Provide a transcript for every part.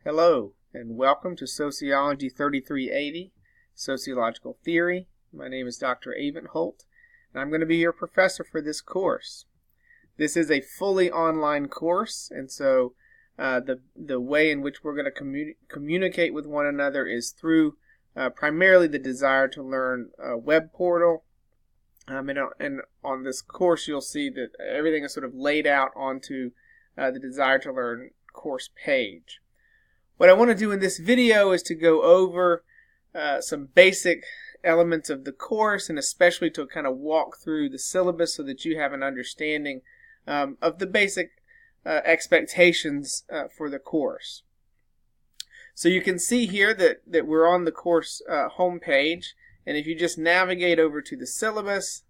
Hello, and welcome to Sociology 3380, Sociological Theory. My name is Dr. Avent-Holt, and I'm going to be your professor for this course. This is a fully online course, and so the way in which we're going to communicate with one another is through primarily the Desire to Learn web portal. And on this course, you'll see that everything is sort of laid out onto the Desire to Learn course page. What I want to do in this video is to go over some basic elements of the course, and especially to kind of walk through the syllabus so that you have an understanding of the basic expectations for the course. So you can see here that we're on the course home page, and if you just navigate over to the syllabus,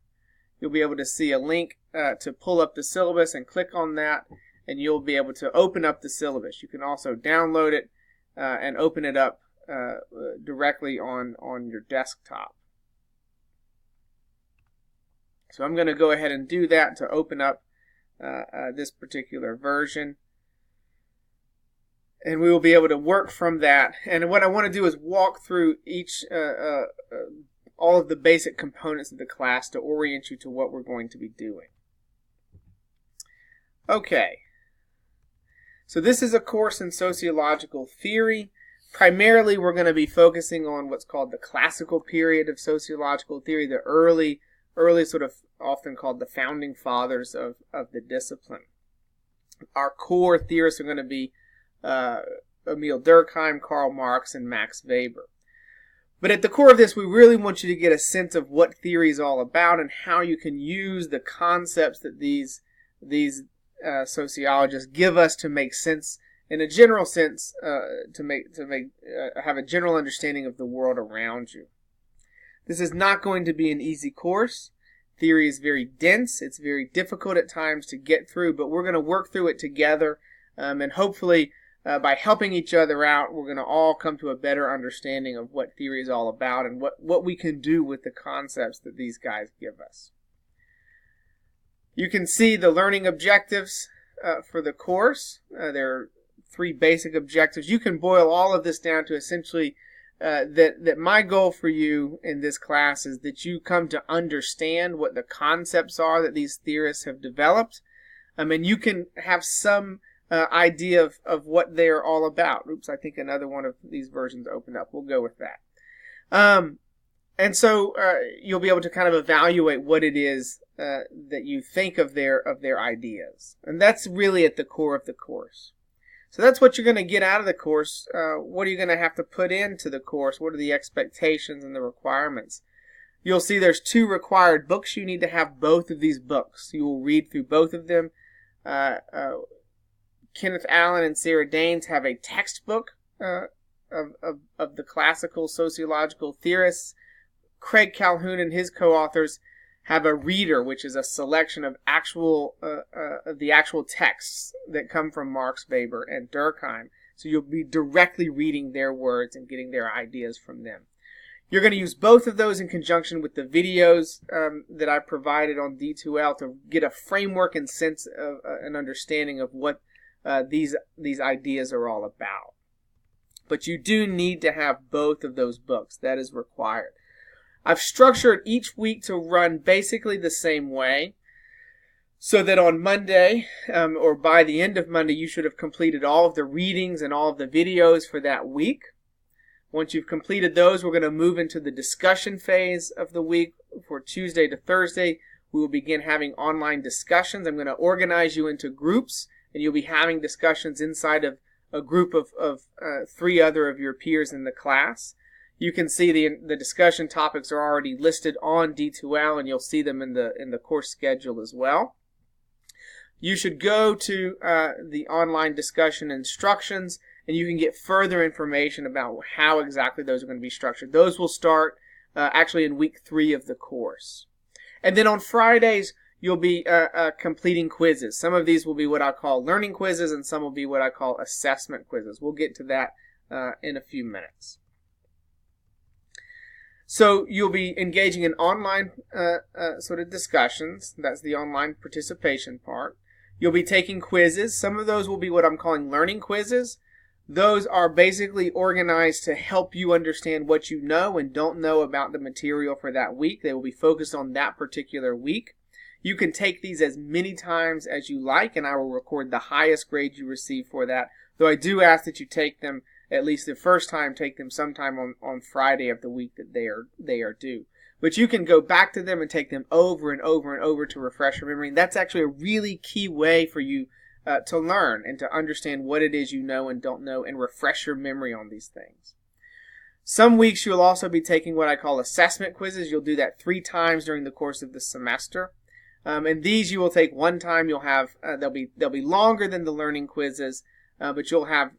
you'll be able to see a link to pull up the syllabus, and click on that, and you'll be able to open up the syllabus. You can also download it and open it up directly on your desktop. So I'm going to go ahead and do that to open up this particular version. And we will be able to work from that. And what I want to do is walk through all of the basic components of the class to orient you to what we're going to be doing. Okay. So this is a course in sociological theory. Primarily, we're going to be focusing on what's called the classical period of sociological theory, the early sort of often called the founding fathers of the discipline. Our core theorists are going to be Emil Durkheim, Karl Marx, and Max Weber. But at the core of this, we really want you to get a sense of what theory is all about and how you can use the concepts that these sociologists give us to make sense, in a general sense, have a general understanding of the world around you. This is not going to be an easy course. Theory is very dense. It's very difficult at times to get through, but we're going to work through it together, and hopefully by helping each other out, we're going to all come to a better understanding of what theory is all about and what we can do with the concepts that these guys give us. You can see the learning objectives for the course. There are 3 basic objectives. You can boil all of this down to essentially that my goal for you in this class is that you come to understand what the concepts are that these theorists have developed, and you can have some idea of what they're all about. Oops, I think another one of these versions opened up. We'll go with that. And so you'll be able to kind of evaluate what it is that you think of their ideas. And that's really at the core of the course. So that's what you're going to get out of the course. What are you going to have to put into the course? What are the expectations and the requirements? You'll see there's 2 required books. You need to have both of these books. You will read through both of them. Kenneth Allen and Sarah Daines have a textbook of the classical sociological theorists. Craig Calhoun and his co-authors have a reader, which is a selection of the actual texts that come from Marx, Weber, and Durkheim. So you'll be directly reading their words and getting their ideas from them. You're going to use both of those in conjunction with the videos that I provided on D2L to get a framework and sense of an understanding of what these ideas are all about. But you do need to have both of those books. That is required. I've structured each week to run basically the same way, so that on Monday, or by the end of Monday, you should have completed all of the readings and all of the videos for that week. Once you've completed those, we're going to move into the discussion phase of the week. For Tuesday to Thursday, we will begin having online discussions. I'm going to organize you into groups, and you'll be having discussions inside of a group of 3 other of your peers in the class. You can see the discussion topics are already listed on D2L, and you'll see them in the course schedule as well. You should go to the online discussion instructions, and you can get further information about how exactly those are going to be structured. Those will start actually in week 3 of the course. And then on Fridays, you'll be completing quizzes. Some of these will be what I call learning quizzes, and some will be what I call assessment quizzes. We'll get to that in a few minutes. So you'll be engaging in online sort of discussions. That's the online participation part. You'll be taking quizzes. Some of those will be what I'm calling learning quizzes. Those are basically organized to help you understand what you know and don't know about the material for that week. They will be focused on that particular week. You can take these as many times as you like, and I will record the highest grade you receive for that. Though I do ask that you take them, at least the first time, take them sometime on Friday of the week that they are due. But you can go back to them and take them over and over and over to refresh your memory. And that's actually a really key way for you to learn and to understand what it is you know and don't know and refresh your memory on these things. Some weeks you'll also be taking what I call assessment quizzes. You'll do that 3 times during the course of the semester. And these you will take one time. You'll have they'll be longer than the learning quizzes, but you'll have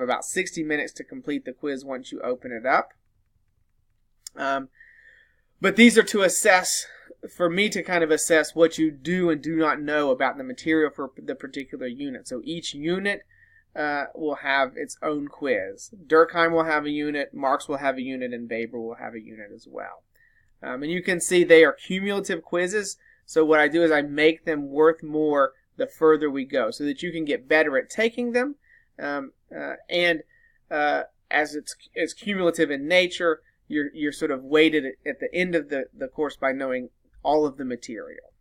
about 60 minutes to complete the quiz once you open it up. But these are to assess, for me to kind of assess what you do and do not know about the material for the particular unit. So each unit will have its own quiz. Durkheim will have a unit, Marx will have a unit, and Weber will have a unit as well. And you can see they are cumulative quizzes. So what I do is I make them worth more the further we go, so that you can get better at taking them. And as it's cumulative in nature, you're sort of weighted at the end of the course by knowing all of the material.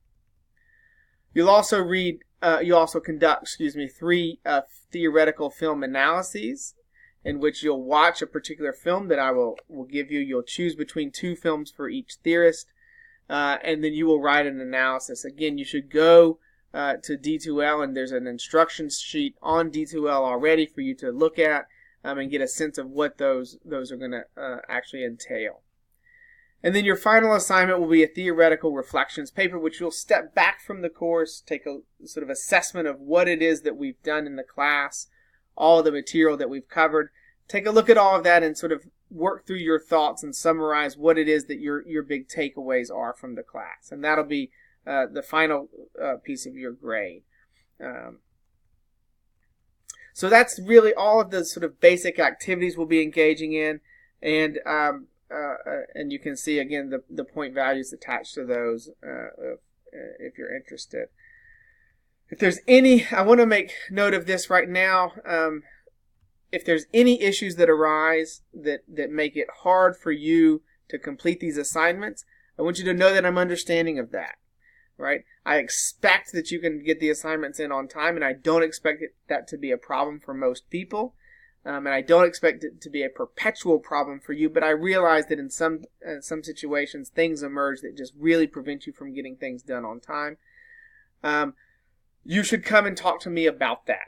You'll also conduct 3 theoretical film analyses, in which you'll watch a particular film that I will give you. You'll choose between 2 films for each theorist, and then you will write an analysis. Again, you should go to D2L, and there's an instructions sheet on D2L already for you to look at and get a sense of what those are going to actually entail. And then your final assignment will be a theoretical reflections paper, which you'll step back from the course, take a sort of assessment of what it is that we've done in the class, all of the material that we've covered. Take a look at all of that and sort of work through your thoughts and summarize what it is that your big takeaways are from the class. And that'll be the final piece of your grade. So that's really all of the sort of basic activities we'll be engaging in. And you can see, again, the point values attached to those if you're interested. If there's any, I want to make note of this right now. If there's any issues that arise that make it hard for you to complete these assignments, I want you to know that I'm understanding of that, right? I expect that you can get the assignments in on time, and I don't expect that to be a problem for most people, and I don't expect it to be a perpetual problem for you, but I realize that in some situations things emerge that just really prevent you from getting things done on time. You should come and talk to me about that.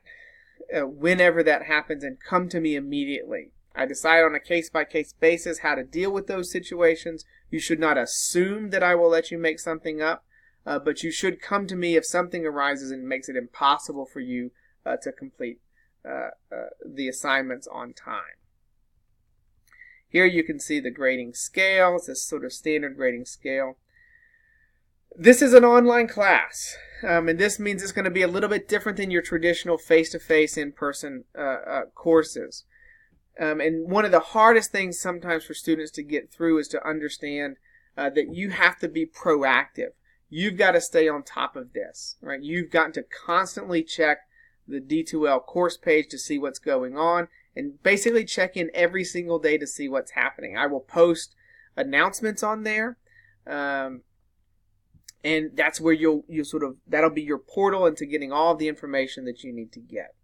Whenever that happens, and come to me immediately. I decide on a case-by-case basis how to deal with those situations. You should not assume that I will let you make something up, but you should come to me if something arises and makes it impossible for you to complete the assignments on time. Here you can see the grading scale. It's a sort of standard grading scale. This is an online class, and this means it's going to be a little bit different than your traditional face-to-face, in-person courses. And one of the hardest things sometimes for students to get through is to understand that you have to be proactive. You've got to stay on top of this, right? You've got to constantly check the D2L course page to see what's going on, and basically check in every single day to see what's happening. I will post announcements on there. And that's where that'll be your portal into getting all of the information that you need to get.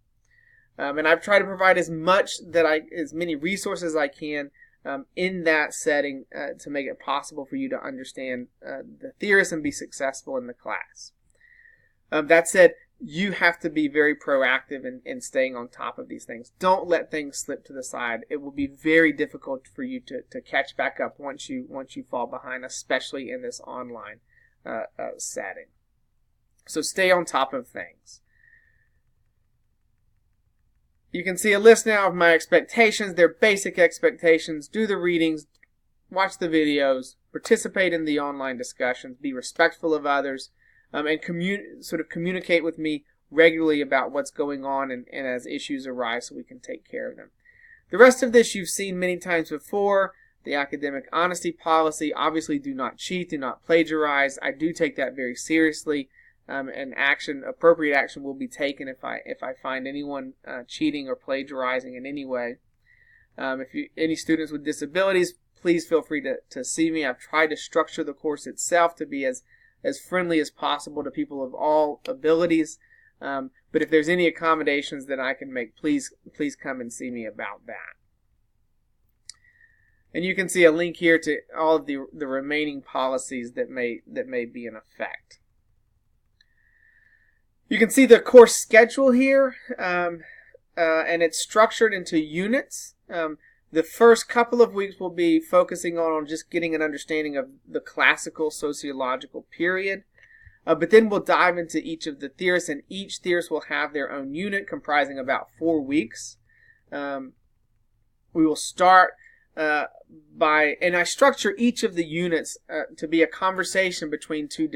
And I've tried to provide as many resources as I can in that setting to make it possible for you to understand the theorists and be successful in the class. That said, you have to be very proactive in staying on top of these things. Don't let things slip to the side. It will be very difficult for you to catch back up once you fall behind, especially in this online setting. So stay on top of things. You can see a list now of my expectations. They're basic expectations. Do the readings, watch the videos, participate in the online discussions, be respectful of others, and communicate with me regularly about what's going on and as issues arise so we can take care of them. The rest of this you've seen many times before. The academic honesty policy, obviously do not cheat, do not plagiarize. I do take that very seriously. and appropriate action will be taken if I find anyone cheating or plagiarizing in any way. Any students with disabilities, please feel free to see me. I've tried to structure the course itself to be as friendly as possible to people of all abilities. But if there's any accommodations that I can make, please come and see me about that. And you can see a link here to all of the remaining policies that may be in effect. You can see the course schedule here, and it's structured into units. The first couple of weeks will be focusing on just getting an understanding of the classical sociological period. But then we'll dive into each of the theorists, and each theorist will have their own unit comprising about 4 weeks. We will start and I structure each of the units to be a conversation between between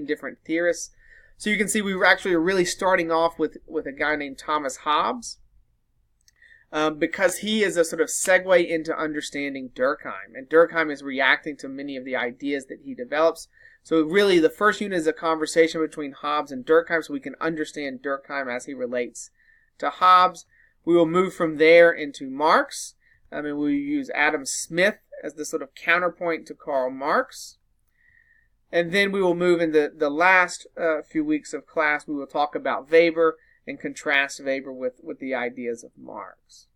different theorists. So you can see we were actually really starting off with a guy named Thomas Hobbes, because he is a sort of segue into understanding Durkheim, and Durkheim is reacting to many of the ideas that he develops. So really the first unit is a conversation between Hobbes and Durkheim, so we can understand Durkheim as he relates to Hobbes. We will move from there into Marx, and we'll use Adam Smith as the sort of counterpoint to Karl Marx. And then we will move into the last few weeks of class. We will talk about Weber and contrast Weber with the ideas of Marx.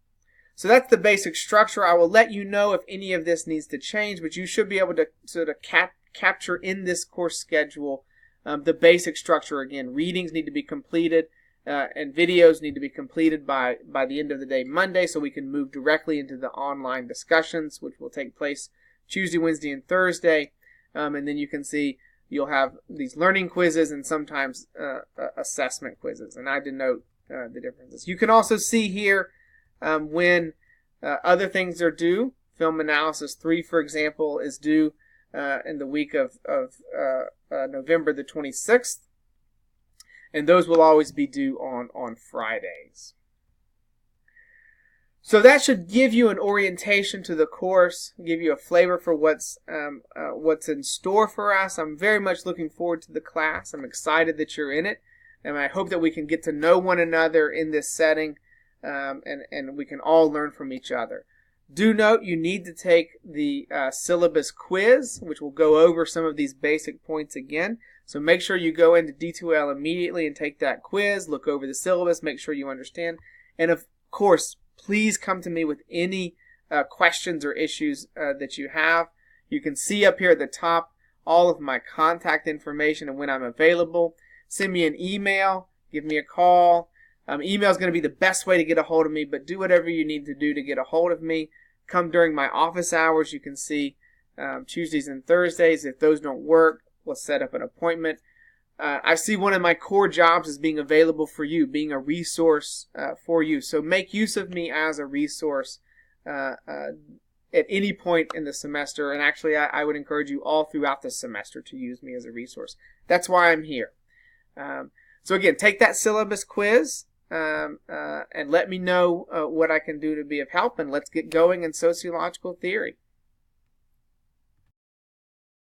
So that's the basic structure. I will let you know if any of this needs to change, but you should be able to sort of capture in this course schedule the basic structure. Again, readings need to be completed, and videos need to be completed by the end of the day Monday, so we can move directly into the online discussions, which will take place Tuesday, Wednesday, and Thursday. And then you can see you'll have these learning quizzes and sometimes assessment quizzes, and I denote the differences. You can also see here when other things are due. Film Analysis 3, for example, is due in the week of November the 26th. And those will always be due on Fridays. So that should give you an orientation to the course, give you a flavor for what's in store for us. I'm very much looking forward to the class. I'm excited that you're in it, and I hope that we can get to know one another in this setting, and we can all learn from each other. Do note you need to take the Syllabus Quiz, which will go over some of these basic points again. So make sure you go into D2L immediately and take that quiz, look over the syllabus, make sure you understand. And of course, please come to me with any questions or issues that you have. You can see up here at the top all of my contact information and when I'm available. Send me an email, give me a call. Email is going to be the best way to get a hold of me, but do whatever you need to do to get a hold of me. Come during my office hours. You can see Tuesdays and Thursdays. If those don't work, we'll set up an appointment. I see one of my core jobs as being available for you, being a resource for you. So make use of me as a resource at any point in the semester. And actually, I would encourage you all throughout the semester to use me as a resource. That's why I'm here. So again, take that syllabus quiz and let me know what I can do to be of help. And let's get going in sociological theory.